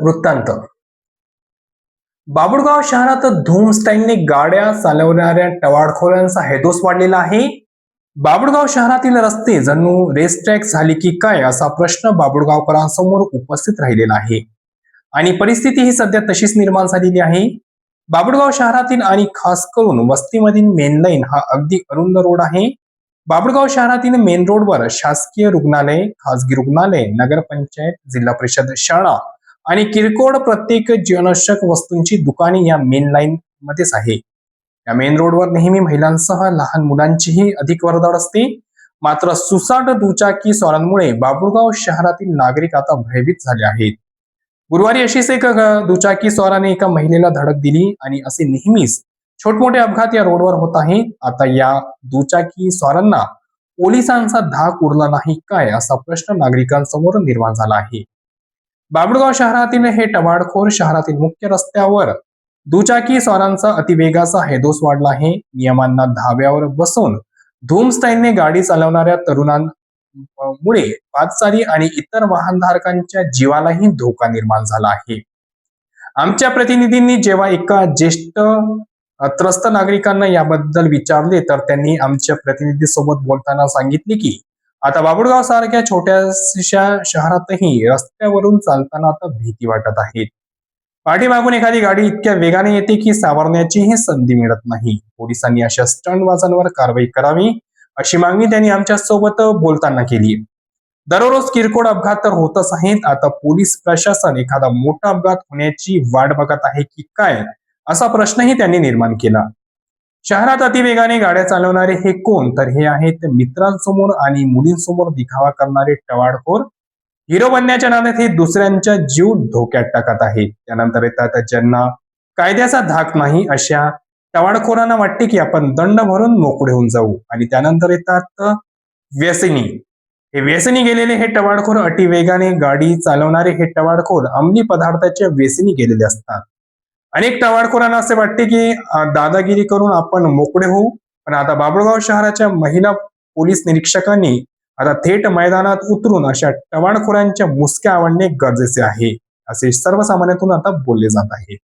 वृत्तांत. बाभुळगाव शहरात धूम स्टाईलने गाड्या चालवणाऱ्या टवाळखोरांचा हैदोस वाढलेला आहे. बाभुळगाव शहरातील रस्ते जणू रेस ट्रॅक झाले की काय असा प्रश्न बाभुळगावकरांसमोर उपस्थित राहिलेला आहे आणि परिस्थिती ही सध्या तशीच निर्माण झालेली आहे. बाभुळगाव शहरातील आणि खास करून वस्तीमधील मेन लाईन हा अगदी अरुंद रोड आहे. बाभुळगाव शहरातील मेन रोडवर शासकीय रुग्णालय, खासगी रुग्णालय, नगरपंचायत, जिल्हा परिषद शाळा आणि किरकोळ प्रत्येक जीवनावश्यक वस्तूंची दुकाने या मेन लाईन मध्येच आहे. या मेन रोडवर नेहमी महिलांसह लहान मुलांचीही अधिक वर्दळ असते. मात्र सुसाट दुचाकी स्वारांमुळे बाभुळगाव शहरातील नागरिक आता भयभीत झाले आहेत. गुरुवारी अशीच एक दुचाकी स्वाराने एका महिलेला धडक दिली आणि असे नेहमीच छोटमोठे अपघात या रोडवर होत आहेत. आता या दुचाकी स्वारांना पोलिसांचा धाक उरला नाही काय असा प्रश्न नागरिकांसमोर निर्माण झाला आहे. बाभुळगाव शहरातील हे टवाळखोर शहरातील मुख्य रस्त्यावर दुचाकी स्वारांचा अतिवेगाचा हैदोस वाढला आहे. नियमांना धाब्यावर बसवून धूम स्टाईलने गाडी चालवणाऱ्या तरुणांमुळे पादचारी आणि इतर वाहनधारकांच्या जीवालाही धोका निर्माण झाला आहे. आमच्या प्रतिनिधींनी जेव्हा एका ज्येष्ठ त्रस्त नागरिकांना याबद्दल विचारले तर त्यांनी आमच्या प्रतिनिधीसोबत बोलताना सांगितले की आता बाभुळगाव सारख्या छोट्याशा शहरातही रस्त्यावरून चालताना आता भीती वाटत आहे. पाठीमागून एखादी गाडी इतक्या वेगाने येते की सावरण्याचीही संधी मिळत नाही. पोलिसांनी अशा स्टंटबाजांवर कारवाई करावी अशी मागणी त्यांनी आमच्या सोबत बोलताना केली. दररोज किरकोळ अपघात तर होतच आहेत. आता पोलीस प्रशासन एखादा मोठा अपघात होण्याची वाट बघत आहे की काय असा प्रश्नही त्यांनी निर्माण केला. शहरात अतिवेगाने गाड्या चालवणारे हे कोण तर हे आहेत मित्रांसमोर आणि मुलींसमोर दिखावा करणारे टवाळखोर. हिरो बनण्याच्या नादात हे दुसऱ्यांचा जीव धोक्यात टाकत आहेत. त्यानंतर येतात ज्यांना कायद्याचा धाक नाही अशा टवाळखोरांना वाटते की आपण दंड भरून मोकळे होऊन जाऊ. आणि त्यानंतर येतात व्यसनी. हे व्यसनी गेलेले हे टवाळखोर, अतिवेगाने गाडी चालवणारे हे टवाळखोर अंमली पदार्थाच्या व्यसनी गेलेले असतात. अनेक टवाळखोरांना असे वाटते की दादागिरी करून आपण मोकळे होऊ. पण आता बाभुळगाव शहराच्या महिला पोलीस निरीक्षकांनी आता थेट मैदानात उतरून अशा टवाळखोरांच्या मुसक्या आवडणे गरजेचे आहे असे सर्वसामान्यातून आता बोलले जात आहे.